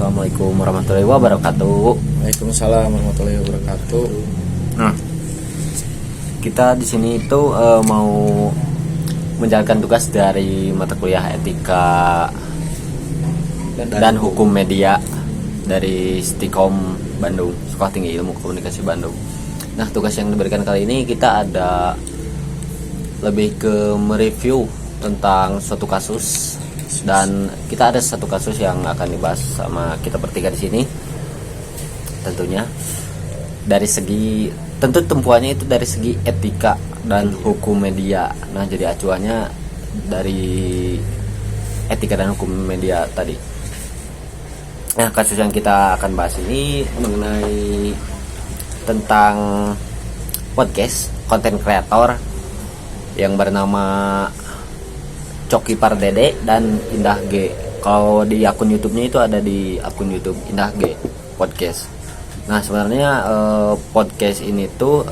Assalamualaikum warahmatullahi wabarakatuh. Waalaikumsalam warahmatullahi wabarakatuh. Nah, kita di sini itu mau menjalankan tugas dari mata kuliah etika dan hukum media dari Stikom Bandung, Sekolah Tinggi Ilmu Komunikasi Bandung. Nah, tugas yang diberikan kali ini kita ada lebih ke mereview tentang suatu kasus, dan kita ada satu kasus yang akan dibahas sama kita bertiga di sini. Tentunya dari segi, tentu tumpuannya itu dari segi etika dan hukum media. Nah, jadi acuannya dari etika dan hukum media tadi. Nah, kasus yang kita akan bahas ini mengenai tentang podcast konten kreator yang bernama Coki Pardede dan Indah G. Kalau di akun YouTube-nya itu ada di akun YouTube Indah G Podcast. Nah, sebenarnya podcast ini tuh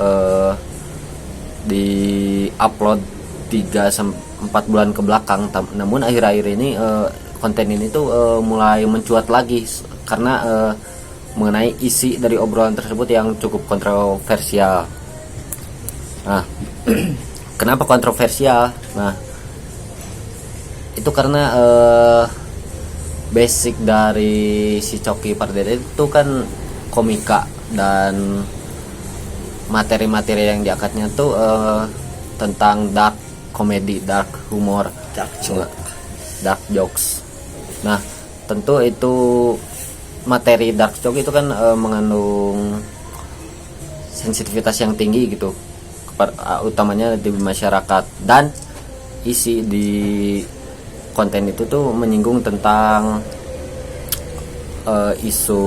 di upload 3-4 bulan ke belakang. Namun akhir-akhir ini konten ini tuh mulai mencuat lagi karena mengenai isi dari obrolan tersebut yang cukup kontroversial. Nah, kenapa kontroversial? Nah, itu karena basic dari si Coki Pardede itu kan komika, dan materi-materi yang diangkatnya tuh tentang dark comedy, dark humor, dark jokes. Nah, tentu itu materi dark joke itu kan mengandung sensitivitas yang tinggi gitu, utamanya di masyarakat, dan isi di konten itu tuh menyinggung tentang isu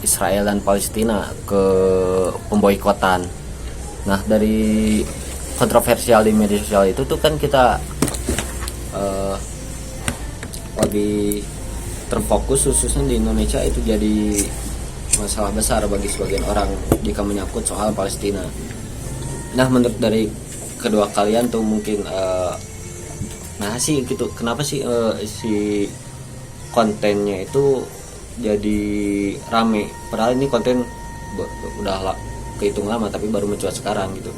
Israel dan Palestina ke pemboikotan. Nah, dari kontroversial di media sosial itu tuh kan kita lagi terfokus khususnya di Indonesia, itu jadi masalah besar bagi sebagian orang jika menyangkut soal Palestina. Nah, menurut dari kedua kalian tuh mungkin nah sih gitu, kenapa sih si kontennya itu jadi rame, padahal ini konten udah kehitung lama tapi baru mencuat sekarang gitu.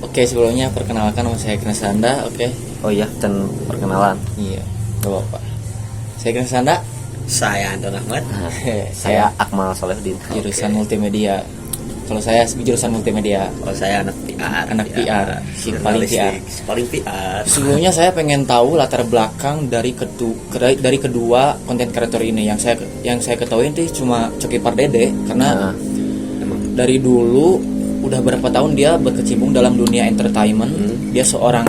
Oke, sebelumnya perkenalkan, nama saya Ignas Sanda. Oke. Oh iya, dan perkenalan. Iya, gak apa-apa. Saya Ignas Sanda. Saya Anton Ahmad. Saya Akmal Solehdin, jurusan multimedia. Kalau saya jurusan multimedia. Oh, saya anak PR. Si paling PR. Paling PR. Sebelumnya saya pengen tahu latar belakang dari kedua konten kreator ini. Yang saya ketahui itu cuma Coki Pardede, karena dari dulu udah berapa tahun dia berkecimpung dalam dunia entertainment. Dia seorang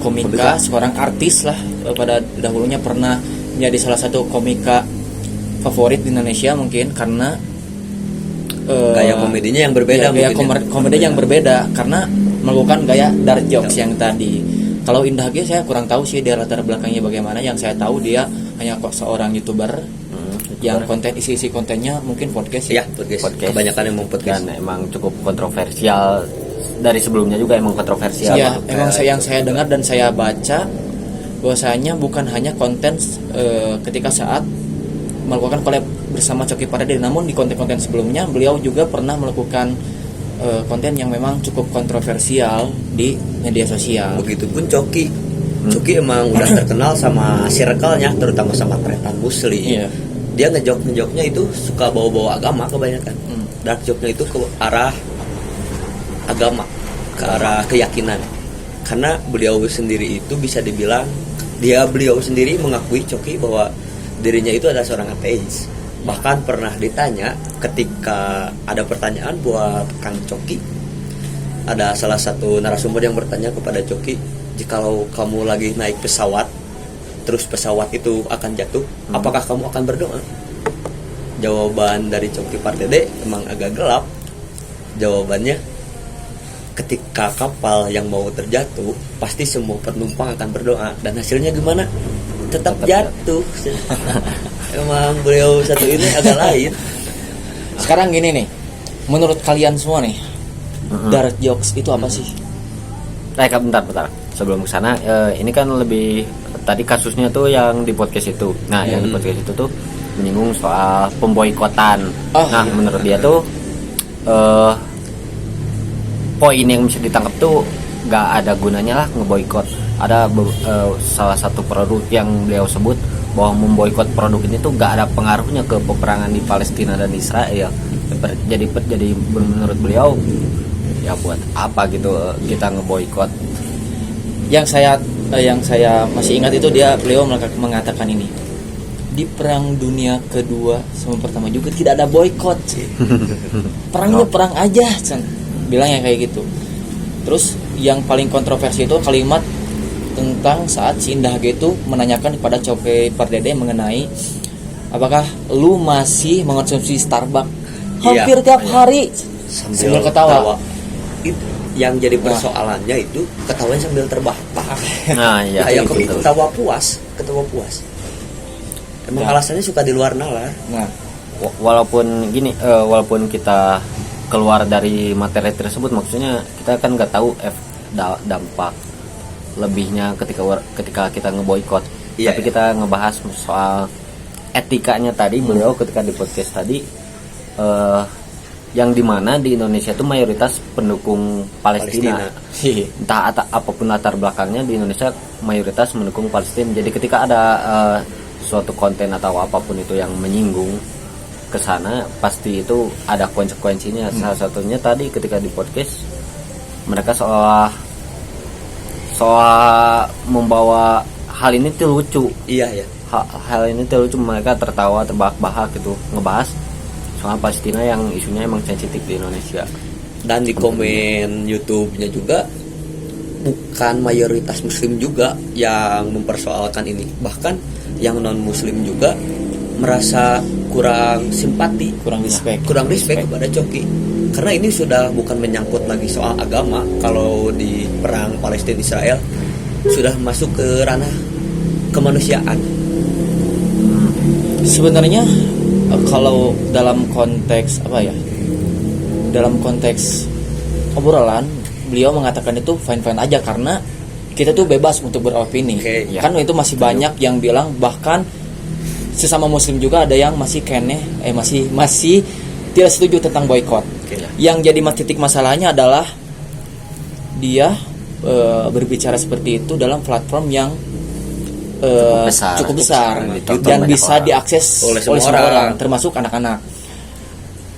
komika, seorang artis lah. Pada dahulunya pernah menjadi salah satu komika favorit di Indonesia mungkin karena gaya komedinya yang berbeda. Gaya komedi yang berbeda karena melakukan gaya dark jokes yang tadi. Kalau Indah G saya kurang tahu sih dia latar belakangnya bagaimana. Yang saya tahu dia hanya seorang YouTuber yang konten isi kontennya mungkin podcast. Ya, podcast. Kebanyakan emang podcast. Dan emang cukup kontroversial. Dari sebelumnya juga emang kontroversial. Iya, emang yang saya dengar dan saya baca bahwasanya bukan hanya konten ketika saat melakukan collab bersama Coki Pardede, namun di konten-konten sebelumnya beliau juga pernah melakukan konten yang memang cukup kontroversial di media sosial. Begitupun Coki. Coki emang udah terkenal sama circle-nya, terutama sama tretan muslim. Iya. Dia ngejok-ngejoknya itu suka bawa-bawa agama kebanyakan. Dark joke-nya itu ke arah agama, ke arah keyakinan. Karena beliau sendiri itu bisa dibilang beliau sendiri mengakui Coki bahwa dirinya itu adalah seorang ateis. Bahkan pernah ditanya ketika ada pertanyaan buat Kang Coki, ada salah satu narasumber yang bertanya kepada Coki, jikalau kamu lagi naik pesawat terus pesawat itu akan jatuh, apakah kamu akan berdoa? Jawaban dari Coki Pardede emang agak gelap. Jawabannya, ketika kapal yang mau terjatuh pasti semua penumpang akan berdoa, dan hasilnya gimana? Tetap jatuh. Emang beliau satu ini agak lain. Sekarang gini nih, menurut kalian semua nih, dark jokes itu apa sih? Bentar. Sebelum kesana, ini kan lebih tadi kasusnya tuh yang di podcast itu. Nah, yang di podcast itu tuh menyinggung soal pemboikotan. Nah, menurut dia tuh poin yang bisa ditangkap tuh nggak ada gunanya lah ngeboikot. Ada salah satu produk yang beliau sebut bahwa memboikot produk ini tuh nggak ada pengaruhnya ke peperangan di Palestina dan Israel. Jadi menurut beliau ya buat apa gitu kita ngeboikot. Yang saya masih ingat itu beliau mengatakan ini, di perang dunia kedua sama pertama juga tidak ada boykot. Perangnya perang aja, bilangnya kayak gitu. Terus yang paling kontroversi itu kalimat tentang saat si Indah itu menanyakan kepada Coki Pardede mengenai apakah lu masih mengonsumsi Starbucks hampir tiap hari sambil ketawa. Itu yang jadi persoalannya itu ketawanya sambil terbahak-bahak. Nah, ya kayak gitu. ketawa puas. Emang alasannya suka di luar nalar. Nah, walaupun gini, walaupun kita keluar dari materi tersebut, maksudnya kita kan nggak tahu dampak lebihnya ketika kita ngeboikot. Tapi kita ngebahas soal etikanya tadi. Beliau ketika di podcast tadi yang dimana di Indonesia itu mayoritas pendukung Palestina. Entah apapun latar belakangnya, di Indonesia mayoritas mendukung Palestina. Jadi ketika ada suatu konten atau apapun itu yang menyinggung ke sana, pasti itu ada konsekuensinya. Salah satunya tadi ketika di podcast mereka soal membawa hal ini tuh lucu. Iya. Hal ini tuh lucu, mereka tertawa terbahak-bahak gitu ngebahas soal Palestina yang isunya emang sensitif di Indonesia. Dan di komen YouTube-nya juga bukan mayoritas Muslim juga yang mempersoalkan ini, bahkan yang non Muslim juga merasa kurang simpati, kurang respect kepada Coki, karena ini sudah bukan menyangkut lagi soal agama. Kalau di perang Palestina Israel sudah masuk ke ranah kemanusiaan. sebenarnya kalau dalam konteks dalam konteks obrolan, beliau mengatakan itu fine-fine aja karena kita tuh bebas untuk beropini. Kan itu masih banyak yang bilang, bahkan sesama muslim juga ada yang masih masih tidak setuju tentang boykot. Yang jadi titik masalahnya adalah dia berbicara seperti itu dalam platform yang cukup besar dan bisa diakses oleh semua orang, termasuk anak-anak.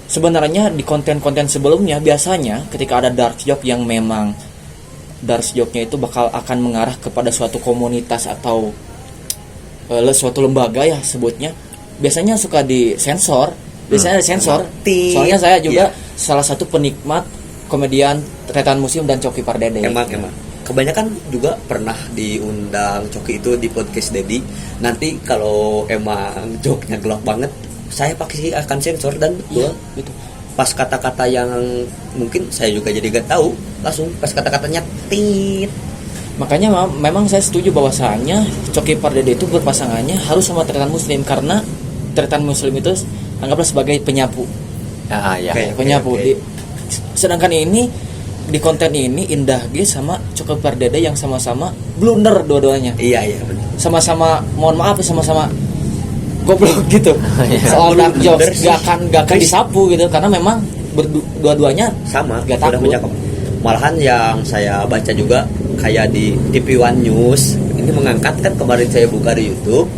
Sebenarnya di konten-konten sebelumnya biasanya ketika ada dark joke yang memang dark joke-nya itu akan mengarah kepada suatu komunitas atau suatu lembaga ya sebutnya, biasanya suka disensor. Biasanya disensor. Soalnya saya juga salah satu penikmat komedian Tretan Museum dan Coki Pardede. Emang kebanyakan juga pernah diundang Coki itu di podcast Dedi. Nanti kalau emang joke-nya gelap banget, saya pasti akan sensor dan gitu. Pas kata-kata yang mungkin saya juga jadi gak tahu, langsung pas kata-katanya tit. Makanya memang saya setuju bahwasanya Coki Pardede itu berpasangannya harus sama Tretan Muslim, karena Tretan Muslim itu anggaplah sebagai penyapu. Penyapu. Sedangkan ini di konten ini Indah G sama Coki Pardede yang sama-sama blunder dua-duanya. Iya benar. Sama-sama mohon maaf, sama-sama goblok gitu. Soal dark jokes gak akan disapu gitu, karena memang dua-duanya sama gak takut. Malahan yang saya baca juga kayak di TV One News ini mengangkat, kan kemarin saya buka di YouTube,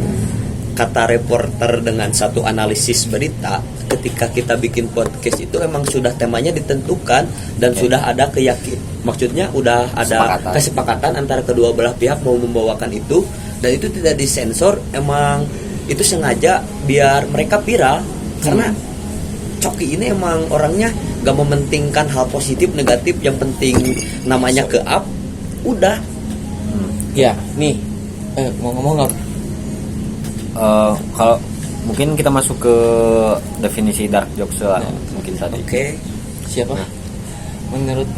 kata reporter dengan satu analisis berita, ketika kita bikin podcast itu emang sudah temanya ditentukan dan sudah ada maksudnya udah ada kesepakatan antara kedua belah pihak mau membawakan itu, dan itu tidak disensor. Emang itu sengaja biar mereka viral, karena Coki ini emang orangnya gak mementingkan hal positif negatif, yang penting namanya ke up udah. Ya nih mau ngomong nggak? Kalau mungkin kita masuk ke definisi dark jokes mungkin tadi. Siapa? Menurut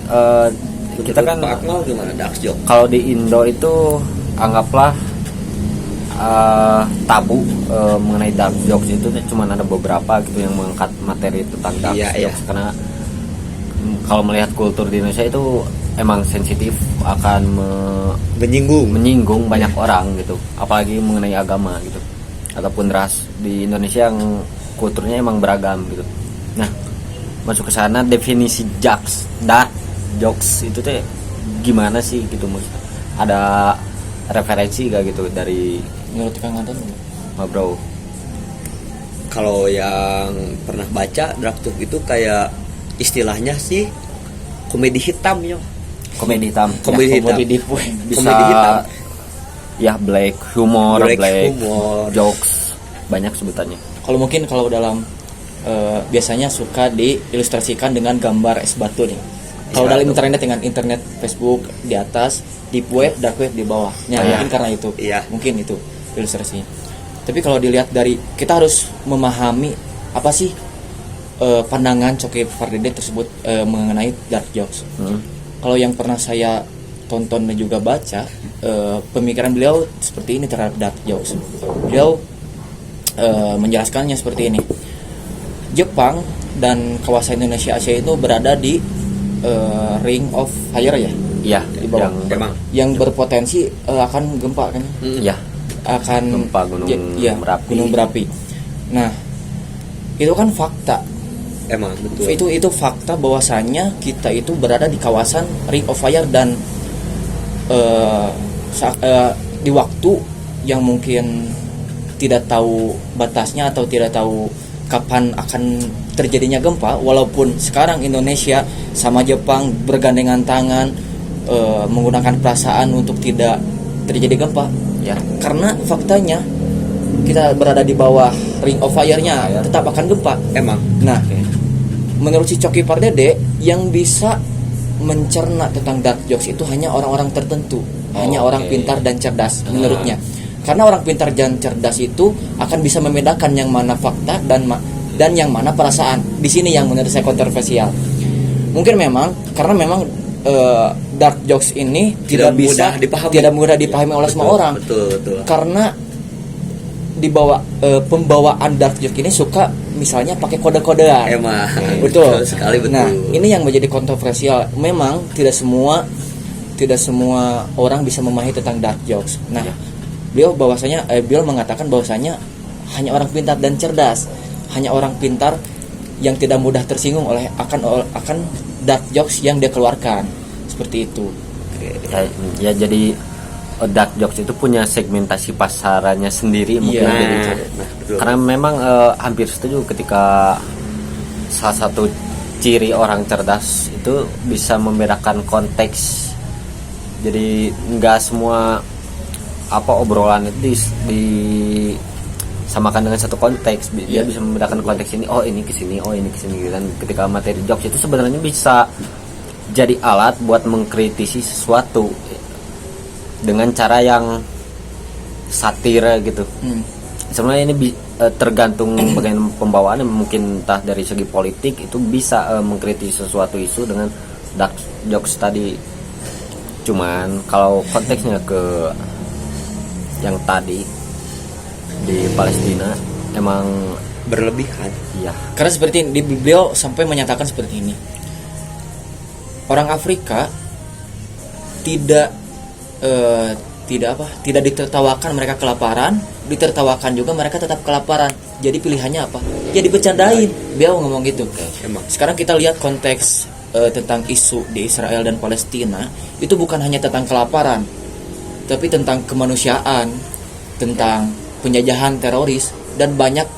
kita kan Pak Akmal gimana dark joke? Kalau di Indo itu anggaplah tabu mengenai dark jokes itu cuma ada beberapa gitu yang mengangkat materi tentang dark jokes. Karena kalau melihat kultur di Indonesia itu emang sensitif, akan menyinggung banyak orang gitu, apalagi mengenai agama gitu ataupun ras di Indonesia yang kulturnya emang beragam gitu. Nah, masuk ke sana definisi dark jokes itu teh gimana sih gitu, Mus? Ada referensi gak gitu dari Menurut Kang Anton? Bro? Kalau yang pernah baca dark joke itu kayak istilahnya sih komedi hitam yo. Komedi hitam. Komedi hitam. Bisa Komedi hitam. ya black humor, Black humor. jokes, banyak sebutannya. Kalau mungkin kalau dalam biasanya suka diilustrasikan dengan gambar es batu nih. Kalau dalam internet dengan internet Facebook di atas, deep web, dark web di bawah. Ya, mungkin karena itu. Iya. Mungkin itu ilustrasinya. Tapi kalau dilihat dari, kita harus memahami apa sih pandangan Coki Pardede tersebut mengenai dark jokes. Kalau yang pernah saya tonton dan juga baca, pemikiran beliau seperti ini terhadap dark jokes. Beliau menjelaskannya seperti ini. Jepang dan kawasan Indonesia Asia itu berada di ring of fire ya. Iya, Di bawah. Yang berpotensi akan gempa kan? Iya. Akan Gempa gunung berapi. gunung berapi. Nah, itu kan fakta. Emang betul. Itu fakta bahwasannya kita itu berada di kawasan ring of fire dan di waktu yang mungkin tidak tahu batasnya atau tidak tahu kapan akan terjadinya gempa. Walaupun sekarang Indonesia sama Jepang bergandengan tangan menggunakan perasaan untuk tidak terjadi gempa Ya. karena faktanya kita berada di bawah ring of fire-nya tetap akan gempa. Emang. Nah, menurut si Coki Pardede, yang bisa mencerna tentang dark jokes itu hanya orang-orang tertentu, hanya orang pintar dan cerdas menurutnya. Karena orang pintar dan cerdas itu akan bisa membedakan yang mana fakta dan yang mana perasaan. Di sini yang menurut saya kontroversial. Mungkin memang karena memang dark jokes ini tidak mudah dipahami oleh semua orang. Betul. Karena pembawaan dark joke ini suka misalnya pakai kode-kodean. Emang. Betul Sekali betul. Nah, ini yang menjadi kontroversial. Memang tidak semua orang bisa memahami tentang dark jokes. Nah, beliau mengatakan bahwasanya hanya orang pintar dan cerdas, hanya orang pintar yang tidak mudah tersinggung akan dark jokes yang dia keluarkan. Seperti itu. Ya jadi dark jokes itu punya segmentasi pasarannya sendiri mungkin. Betul. Karena memang hampir setuju ketika salah satu ciri orang cerdas itu bisa membedakan konteks. Jadi nggak semua obrolan itu disamakan dengan satu konteks. Dia bisa membedakan konteks ini, ini kesini, ini kesini. Dan ketika materi jokes itu sebenarnya bisa jadi alat buat mengkritisi sesuatu dengan cara yang satir gitu. Sebenarnya ini tergantung bagaimana pembawaannya. Mungkin entah dari segi politik itu bisa mengkritisi sesuatu isu dengan dark jokes tadi. Cuman kalau konteksnya ke yang tadi di Palestina emang berlebihan. Iya. Karena seperti ini, beliau sampai menyatakan seperti ini. Orang Afrika tidak ditertawakan mereka kelaparan, ditertawakan juga mereka tetap kelaparan. Jadi pilihannya apa? Jadi bercandain. Beliau ngomong gitu. Emang. Sekarang kita lihat konteks tentang isu di Israel dan Palestina, itu bukan hanya tentang kelaparan, tapi tentang kemanusiaan, tentang penjajahan teroris dan banyak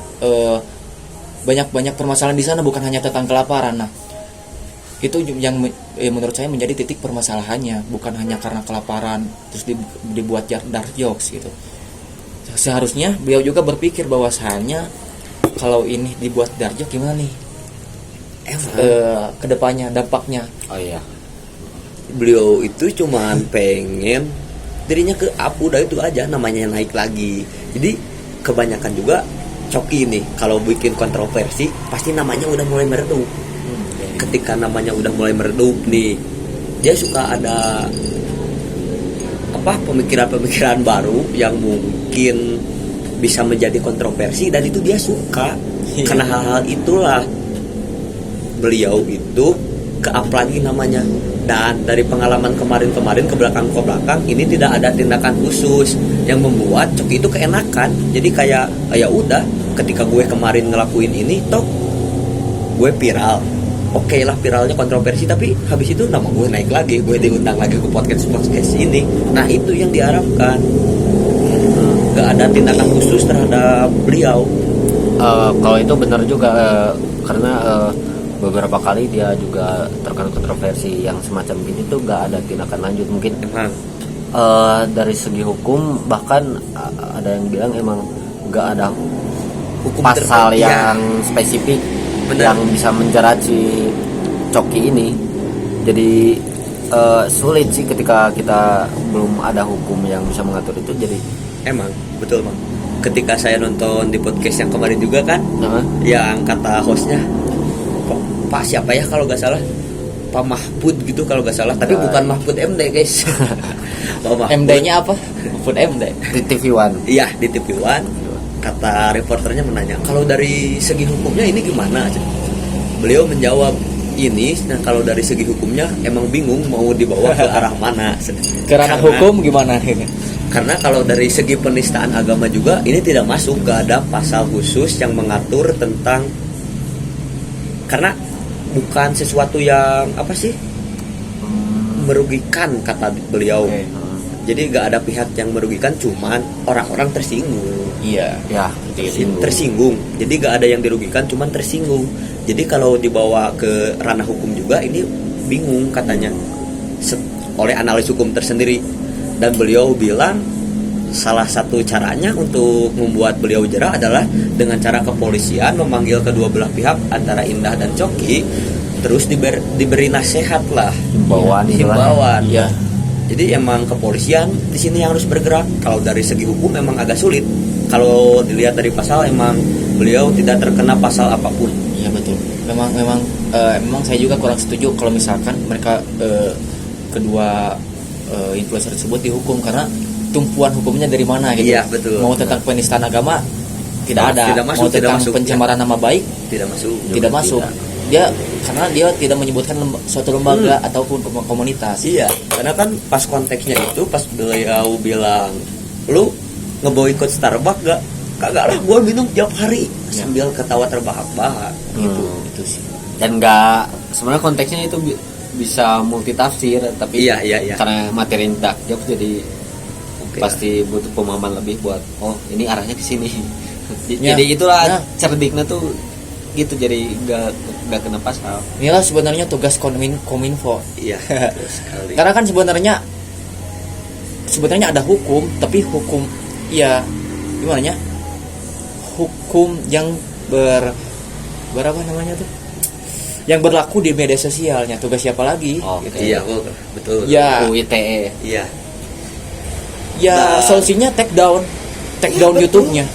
permasalahan di sana, bukan hanya tentang kelaparan. Nah, itu yang menurut saya menjadi titik permasalahannya, bukan hanya karena kelaparan terus dibuat dark jokes gitu. Seharusnya beliau juga berpikir bahwasanya kalau ini dibuat dark joke gimana nih kedepannya dampaknya. Beliau itu cuman pengen dirinya ke up, udah itu aja, namanya naik lagi. Jadi kebanyakan juga Coki nih kalau bikin kontroversi pasti namanya udah mulai meredup. Ketika namanya udah mulai meredup nih, dia suka ada pemikiran-pemikiran baru yang mungkin bisa menjadi kontroversi, dan itu dia suka. Karena hal-hal itulah beliau itu ke-up lagi namanya. Dan dari pengalaman kemarin-kemarin ke belakang ini tidak ada tindakan khusus yang membuat Coki itu keenakan. Jadi kayak ya udah, ketika gue kemarin ngelakuin ini toh gue viral. Oke lah, viralnya kontroversi, tapi habis itu nama gue naik lagi, gue diundang lagi ke podcast ini. Nah itu yang diharapkan. Gak ada tindakan khusus terhadap beliau. Kalau itu benar juga, karena beberapa kali dia juga terkena kontroversi yang semacam gini tuh gak ada tindakan lanjut. Mungkin Emang dari segi hukum bahkan ada yang bilang emang gak ada hukum pasal tertentu, yang spesifik Benar. yang bisa menjerat si Coki ini. Jadi sulit sih ketika kita belum ada hukum yang bisa mengatur itu. Jadi emang betul bang. Ketika saya nonton di podcast yang kemarin juga kan, nah, yang kata hostnya Pak siapa ya kalau nggak salah, Pak Mahfud gitu kalau nggak salah, tapi bukan Mahfud MD guys. Pak Mahfud. MD-nya apa? Mahfud MD. di TV One. Iya, di TV One. Kata reporternya menanya, kalau dari segi hukumnya ini gimana? Beliau menjawab ini, nah kalau dari segi hukumnya emang bingung mau dibawa ke arah mana. Ke ranah hukum gimana? Karena kalau dari segi penistaan agama juga ini tidak masuk, gak ada pasal khusus yang mengatur tentang, karena bukan sesuatu yang apa sih merugikan kata beliau. Oke. Jadi gak ada pihak yang merugikan, cuman orang-orang tersinggung. Iya. Ya, Tersinggung. Jadi gak ada yang dirugikan, cuman tersinggung. Jadi kalau dibawa ke ranah hukum juga ini bingung katanya oleh analis hukum tersendiri. Dan beliau bilang salah satu caranya untuk membuat beliau jera adalah dengan cara kepolisian memanggil kedua belah pihak antara Indah dan Coki, terus diberi nasihat lah, himbauan gitu lah. himbauan. Iya. Jadi emang kepolisian di sini yang harus bergerak. Kalau dari segi hukum memang agak sulit. Kalau dilihat dari pasal emang beliau tidak terkena pasal apapun. Iya betul. Memang saya juga kurang setuju kalau misalkan mereka kedua influencer tersebut dihukum, karena tumpuan hukumnya dari mana gitu. Iya, betul. Mau tentang penistaan agama tidak ada. Tidak masuk, Mau tidak tentang masuk, pencemaran nama baik Tidak masuk. tidak masuk. Dia karena dia tidak menyebutkan suatu lembaga ataupun komunitas. Iya, karena kan pas konteksnya itu pas beliau bilang, lu ngeboikot Starbucks gak? Kagak lah, gue minum tiap hari sambil ketawa terbahak-bahak. Gitu, itu sih. Dan nggak, sebenarnya konteksnya itu bisa multitafsir, tapi Iya. karena materi tak jawab jadi Oke. pasti butuh pemahaman lebih buat ini arahnya ke sini. Ya. Jadi itulah Nah. cerdiknya tuh gitu, jadi nggak kena pasal. Inilah sebenarnya tugas Kominfo. Iya, betul sekali. Karena kan sebenarnya ada hukum, tapi hukum ya gimana ya? Hukum yang berapa namanya tuh? Yang berlaku di media sosialnya. Tugas siapa lagi? Oke. Iya, betul. Ya, UITE. Iya. ya Nah. solusinya take down YouTube-nya.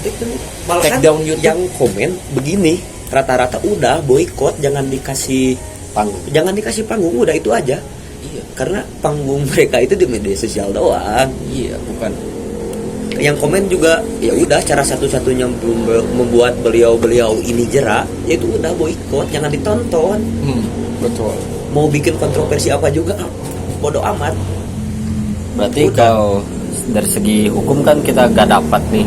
Malah Take kan down YouTube. yang komen begini rata-rata udah boykot, jangan dikasih panggung, udah itu aja. Iya. Karena panggung mereka itu di media sosial doang. Iya, bukan. Yang komen juga ya udah, cara satu-satunya membuat beliau ini jera yaitu udah boykot, jangan ditonton. Betul. Mau bikin kontroversi apa juga bodoh amat. Berarti Udah. kalau dari segi hukum kan kita gak dapat nih,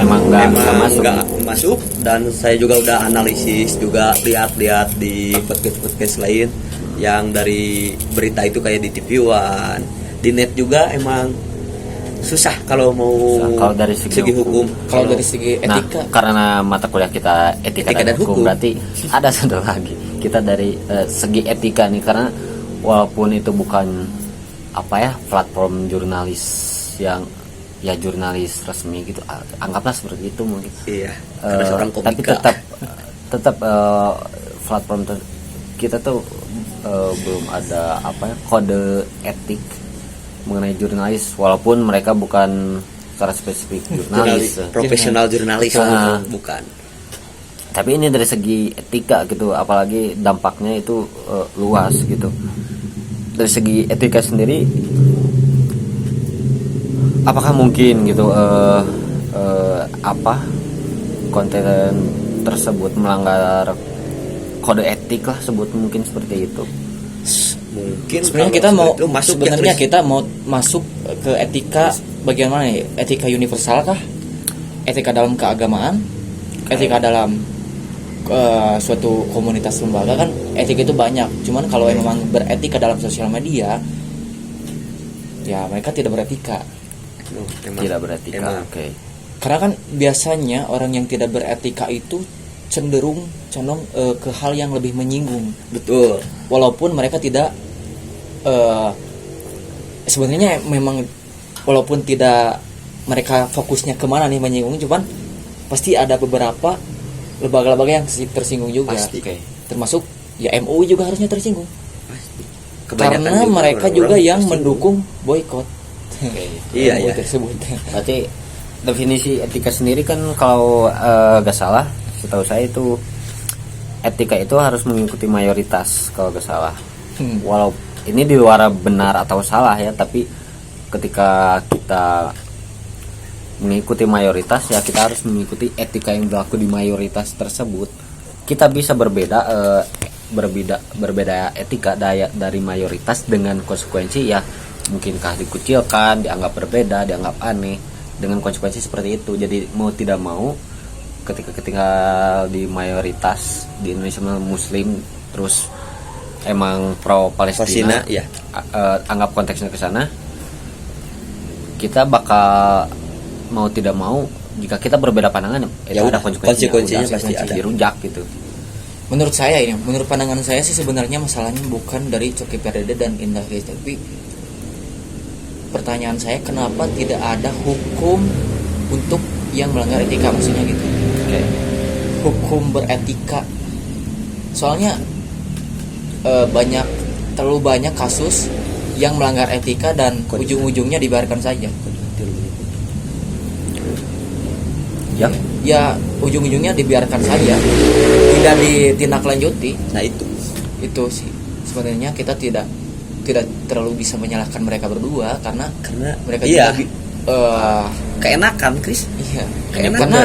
emang gak bisa masuk. Nggak masuk. Dan saya juga udah analisis juga, lihat di podcast lain yang dari berita itu kayak di TV One, di net juga emang susah kalau mau Kalau dari segi hukum. Kalau dari segi Nah, etika, karena mata kuliah kita etika dan hukum, berarti ada satu lagi. Kita dari segi etika nih, karena walaupun itu bukan platform jurnalis yang ya jurnalis resmi gitu, anggaplah seperti itu mungkin. Iya, karena seorang komika. Tapi tetap platform kita tuh belum ada kode etik mengenai jurnalis, walaupun mereka bukan secara spesifik jurnalis. Profesional jurnalis Ah. bukan. Tapi ini dari segi etika gitu, apalagi dampaknya itu luas gitu. Dari segi etika sendiri, apakah mungkin gitu konten tersebut melanggar kode etik lah, sebut mungkin seperti itu? mungkin Sebenarnya kalau kita mau seperti itu masuk ya, sebenarnya Chris. kita mau masuk ke etika bagian mana ya? Etika universal kah? Etika dalam keagamaan? Etika dalam suatu komunitas lembaga kan etika itu banyak. Cuman kalau memang beretika dalam sosial media, ya mereka tidak beretika. Tidak beretika. Emang. Oke. Karena kan biasanya orang yang tidak beretika itu cenderung condong ke hal yang lebih menyinggung. Betul. Walaupun mereka tidak sebenarnya memang walaupun tidak mereka fokusnya kemana nih menyinggung, cuman pasti ada beberapa lembaga-lembaga yang tersinggung juga. Pasti. Oke. Termasuk ya MUI juga harusnya tersinggung. Pasti. Karena mereka juga yang mendukung boykot. Oke. Iya, MUI iya. tersebut. Berarti definisi etika sendiri kan kalau gak salah, setahu saya itu etika itu harus mengikuti mayoritas kalau gak salah. Walau ini di luar benar atau salah ya, tapi ketika kita mengikuti mayoritas ya kita harus mengikuti etika yang berlaku di mayoritas tersebut. Kita bisa berbeda etika dari mayoritas dengan konsekuensi ya mungkinkah dikucilkan, dianggap berbeda, dianggap aneh dengan konsekuensi seperti itu. Jadi mau tidak mau ketika tinggal di mayoritas di Indonesia Muslim terus emang pro Palestina ya. Anggap konteksnya ke sana, kita bakal mau tidak mau jika kita berbeda pandangan Ya ada udah, konsekuensinya udah, pasti ada. dirujak gitu. Menurut saya ini, menurut pandangan saya sih sebenarnya masalahnya bukan dari Coki Pardede dan Indah Faiz, tapi pertanyaan saya kenapa tidak ada hukum untuk yang melanggar etika, maksudnya gitu. Oke. Hukum beretika. Soalnya terlalu banyak kasus yang melanggar etika dan ujung-ujungnya dibiarkan saja. Ya ujung-ujungnya dibiarkan saja, tidak ditindaklanjuti. Nah Itu sih sebenarnya kita tidak terlalu bisa menyalahkan mereka berdua karena mereka iya. juga Keenakan, Chris. iya Keenakan. karena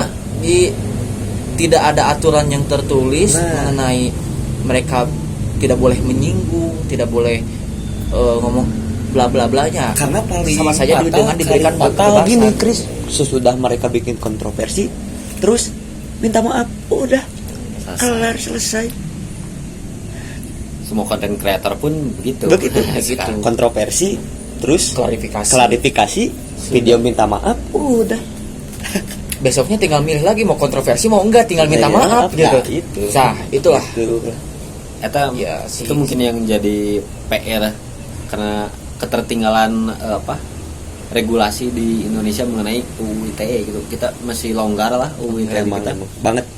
tidak ada aturan yang tertulis Nah. mengenai mereka tidak boleh menyinggung, tidak boleh ngomong bla bla blanya. Karena paling sama saja dengan diberikan fatal kebebasan. gini, Chris. Sesudah mereka bikin kontroversi, terus minta maaf, udah kelar, selesai. Semua konten kreator pun begitu. Begitu. Sekarang. Kontroversi, terus klarifikasi, video minta maaf, udah. besoknya tinggal milih lagi mau kontroversi mau enggak, tinggal minta Iya, maaf gitu. nah, itu. Nah, itulah. Ya, itu mungkin yang jadi PR karena ketertinggalan regulasi di Indonesia mengenai UU ITE gitu. Kita masih longgar lah UU ITE Emang kita banget.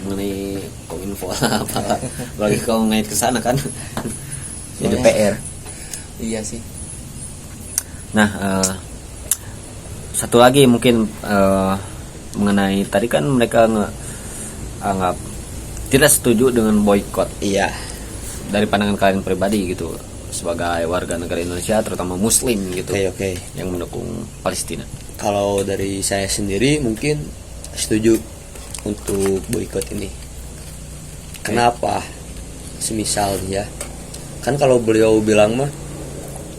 mengenai kominfo apa lagi kalau ngait ke sana kan. Jadi Soalnya- PR. Iya sih. Nah, satu lagi mungkin mengenai tadi kan mereka anggap tidak setuju dengan boykot. Iya. Dari pandangan kalian pribadi gitu sebagai warga negara Indonesia terutama Muslim gitu Oke. yang mendukung Palestina. Kalau dari saya sendiri mungkin setuju untuk boikot ini. Kenapa? Semisal ya, kan kalau beliau bilang mah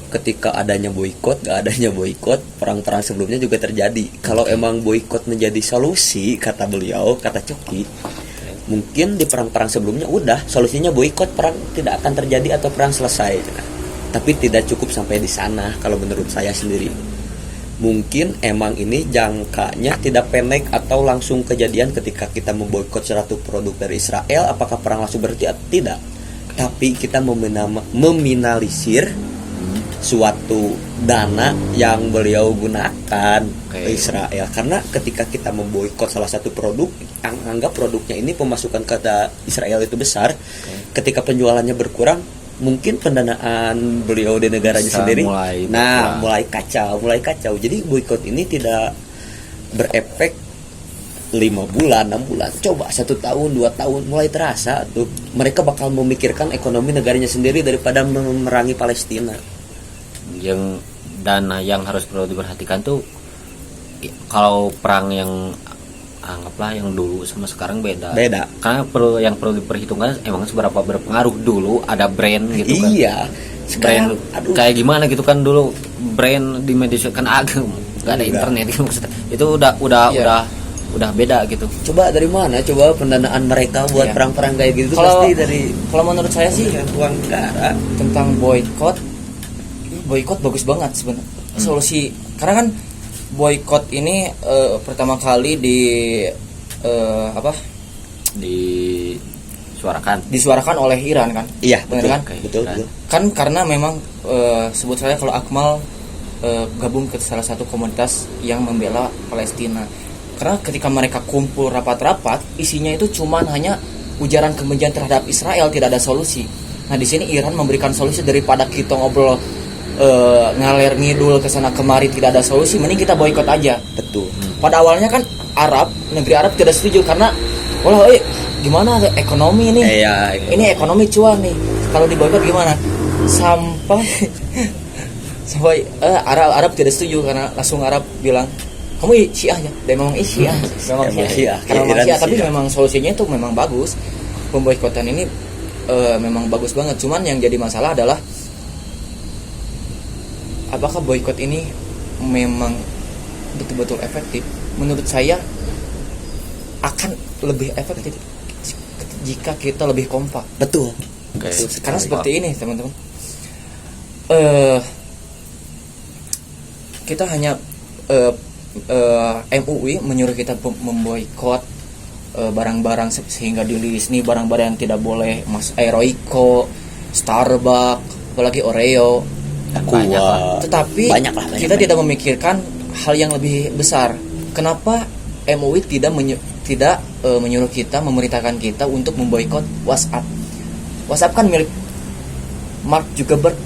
ketika adanya boikot, gak adanya boikot, perang-perang sebelumnya juga terjadi. Kalau emang boikot menjadi solusi, kata beliau, kata Coki, mungkin di perang-perang sebelumnya udah solusinya boikot, perang tidak akan terjadi atau perang selesai. Tapi tidak cukup sampai di sana kalau menurut saya sendiri. Mungkin emang ini jangkanya tidak pendek atau langsung kejadian ketika kita memboikot suatu produk dari Israel, apakah perang langsung berhenti atau tidak. Tapi kita meminimalisir suatu dana yang beliau gunakan ke Israel. Karena ketika kita memboikot salah satu produk, anggap produknya ini pemasukan ke Israel itu besar, ketika penjualannya berkurang, mungkin pendanaan beliau di negaranya Bisa sendiri mulai mulai kacau. Jadi boikot ini tidak berefek 5 bulan, 6 bulan, coba 1 tahun, 2 tahun mulai terasa tuh mereka bakal memikirkan ekonomi negaranya sendiri daripada memerangi Palestina. Yang dana yang harus perlu diperhatikan tuh kalau perang yang anggaplah yang dulu sama sekarang beda. Karena yang perlu diperhitungkan emang seberapa berpengaruh dulu ada brand gitu kan. Iya. Brand kayak gimana gitu kan dulu brand di media sosial kan agak nggak ada internet gitu maksudnya. Itu udah beda gitu. Coba dari mana? Coba pendanaan mereka buat perang-perang kayak gitu pasti dari. Kalau menurut saya sih uang negara. tentang boykot bagus banget sebenarnya solusi, karena kan boykot ini pertama kali disuarakan oleh Iran kan. Iya, benar kan? Betul. Kan karena memang sebut saya kalau Akmal gabung ke salah satu komunitas yang membela Palestina. Karena ketika mereka kumpul rapat-rapat, isinya itu cuman hanya ujaran kebencian terhadap Israel, tidak ada solusi. Nah, di sini Iran memberikan solusi daripada kita ngobrol ngalir ngidul ke sana kemari tidak ada solusi, mending kita boikot aja. Betul. Pada awalnya kan negeri Arab tidak setuju karena gimana ekonomi nih? Ini ekonomi cuan nih. Kalau diboikot gimana? Sampai Arab tidak setuju karena langsung Arab bilang, kamu Syiah ya? Dan memang Syiah. Memang Syiah. Tapi memang solusinya itu memang bagus. Pemboikotan ini memang bagus banget. Cuman yang jadi masalah adalah apakah boikot ini memang betul-betul efektif? Menurut saya akan lebih efektif jika kita lebih kompak. Betul. Karena seperti ini, teman-teman. Kita hanya MUI menyuruh kita memboikot barang-barang sehingga dirilis nih barang-barang yang tidak boleh Royco, Starbucks, apalagi Oreo. Tetapi kita tidak memikirkan hal yang lebih besar. Kenapa MUI tidak menyuruh kita, memerintahkan kita untuk memboikot WhatsApp? WhatsApp kan milik Mark Zuckerberg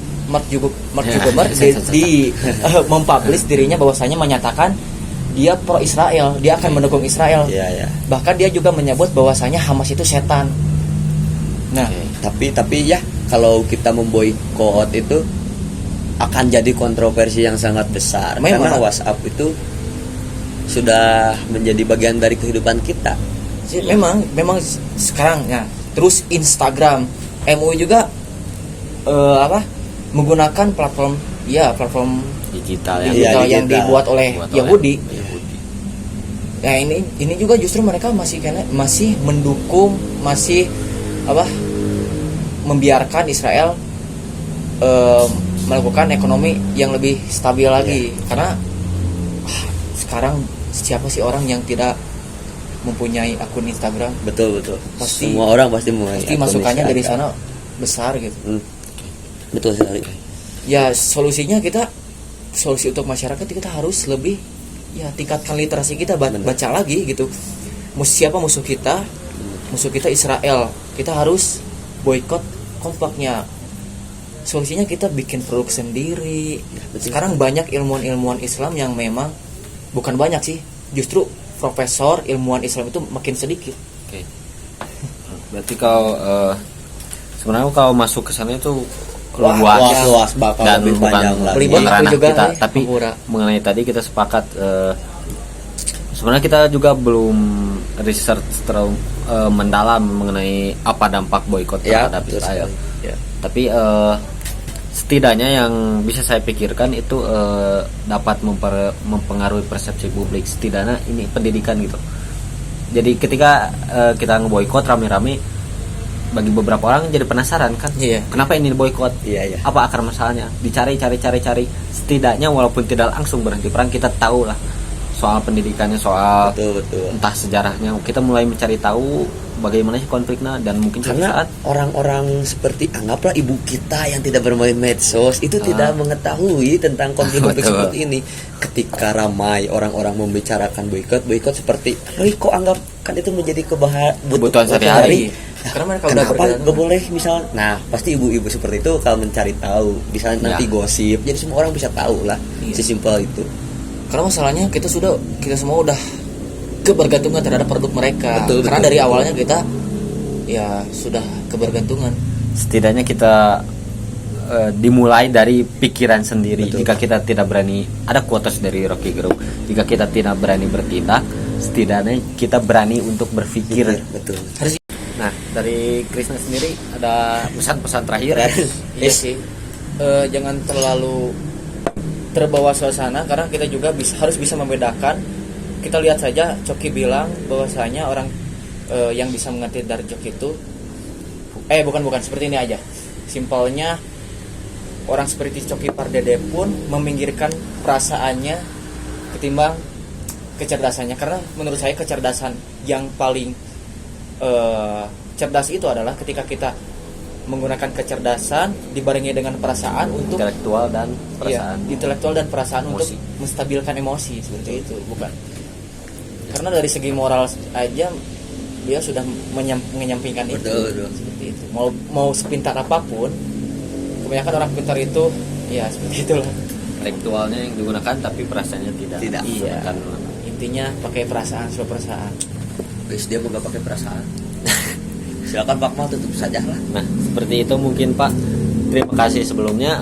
mempublish dirinya bahwasanya menyatakan dia pro Israel, dia akan mendukung Israel. Bahkan dia juga menyebut bahwasanya Hamas itu setan. Nah, tapi ya kalau kita memboikot itu akan jadi kontroversi yang sangat besar. Karena WhatsApp itu sudah menjadi bagian dari kehidupan kita. Memang sekarang ya. Terus Instagram, MUI juga menggunakan platform digital yang dibuat oleh Yahudi. Nah, ini juga justru mereka masih mendukung, masih membiarkan Israel melakukan ekonomi yang lebih stabil lagi. Karena sekarang siapa sih orang yang tidak mempunyai akun Instagram? Betul. Semua orang pasti masukannya dari sana besar gitu. Betul sekali. Ya solusi untuk masyarakat kita harus lebih tingkatkan literasi kita, baca lagi gitu. Siapa musuh kita? Musuh kita Israel. Kita harus boikot kompaknya. Solusinya kita bikin produk sendiri. Sekarang banyak ilmuwan Islam yang memang bukan banyak sih, justru profesor ilmuwan Islam itu makin sedikit. Berarti sebenarnya kalau masuk ke sana itu luas bakal dan lebih panjang lagi. Ranah kita, tapi mengenai tadi kita sepakat sebenarnya kita juga belum research terlalu mendalam mengenai apa dampak boikot terhadap Israel. Tapi setidaknya yang bisa saya pikirkan itu dapat mempengaruhi persepsi publik. Setidaknya ini pendidikan gitu. Jadi ketika kita ngeboikot rame-rame, bagi beberapa orang jadi penasaran kan, kenapa ini diboikot? Apa akar masalahnya? Dicari. Setidaknya walaupun tidak langsung berhenti perang, kita tahu lah soal pendidikannya, soal betul. Entah sejarahnya. Kita mulai mencari tahu bagaimana sih konfliknya, dan mungkin karena orang-orang seperti anggaplah ibu kita yang tidak bermain medsos itu tidak mengetahui tentang konflik-konflik seperti ini. Ketika ramai orang-orang membicarakan boikot seperti kok anggap kan itu menjadi kebutuhan sehari-hari. Kenapa nggak boleh misal? Nah, pasti ibu-ibu seperti itu kalau mencari tahu, bisa nanti gosip, jadi semua orang bisa tahu lah, sesimpel itu. Karena masalahnya kita semua udah kebergantungan terhadap produk mereka. Karena dari awalnya kita sudah kebergantungan. Setidaknya kita dimulai dari pikiran sendiri. Jika kita tidak berani, ada quotes dari Rocky Gerung, jika kita tidak berani bertindak, setidaknya kita berani untuk berpikir. Betul. Nah, dari Krisna sendiri ada pesan-pesan terakhir ya? Iya sih. Jangan terlalu terbawa suasana karena kita juga harus bisa membedakan. Kita lihat saja Coki bilang bahwasanya orang yang bisa mengerti dari Coki itu bukan seperti ini aja. Simpelnya orang seperti Coki Pardede pun meminggirkan perasaannya ketimbang kecerdasannya, karena menurut saya kecerdasan yang paling cerdas itu adalah ketika kita menggunakan kecerdasan dibarengi dengan perasaan untuk Intelektual dan perasaan. Iya, intelektual dan perasaan Emosi. untuk menstabilkan emosi seperti itu, bukan? Karena dari segi moral aja dia sudah menyampingkan itu. Betul. Seperti itu. Mau sepintar apapun, kebanyakan orang pintar itu ya seperti itulah. Intelektualnya yang digunakan tapi perasaannya tidak. Tidak. Iya. Kan Intinya pakai perasaan, perasaan. Guys, dia mau gak pakai perasaan. Silakan Pak Mal, tutup saja lah. Nah, seperti itu mungkin Pak. Terima kasih sebelumnya,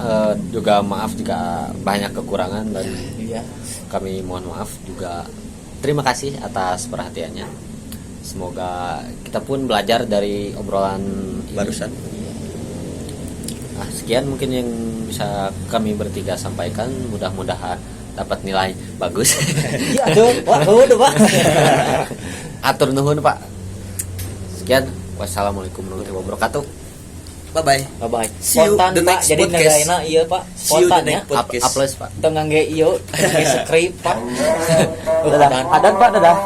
juga maaf jika banyak kekurangan dan Iya. kami mohon maaf juga. Terima kasih atas perhatiannya. Semoga kita pun belajar dari obrolan ini. Barusan. Nah, sekian mungkin yang bisa kami bertiga sampaikan. Mudah-mudahan dapat nilai bagus. Iya tuh, Pak. Udah, Pak. Atur nuhun Pak. Sekian. Wassalamualaikum warahmatullahi wabarakatuh. Bye bye. Bye bye. See you Spontan the Pak, next jadi podcast. negaraina iya Pak. See you the Spontan ya. next podcast. Aples Pak. Tengah ge ieu, tengah ge script Pak. Dadah. Adan Pak, dadah.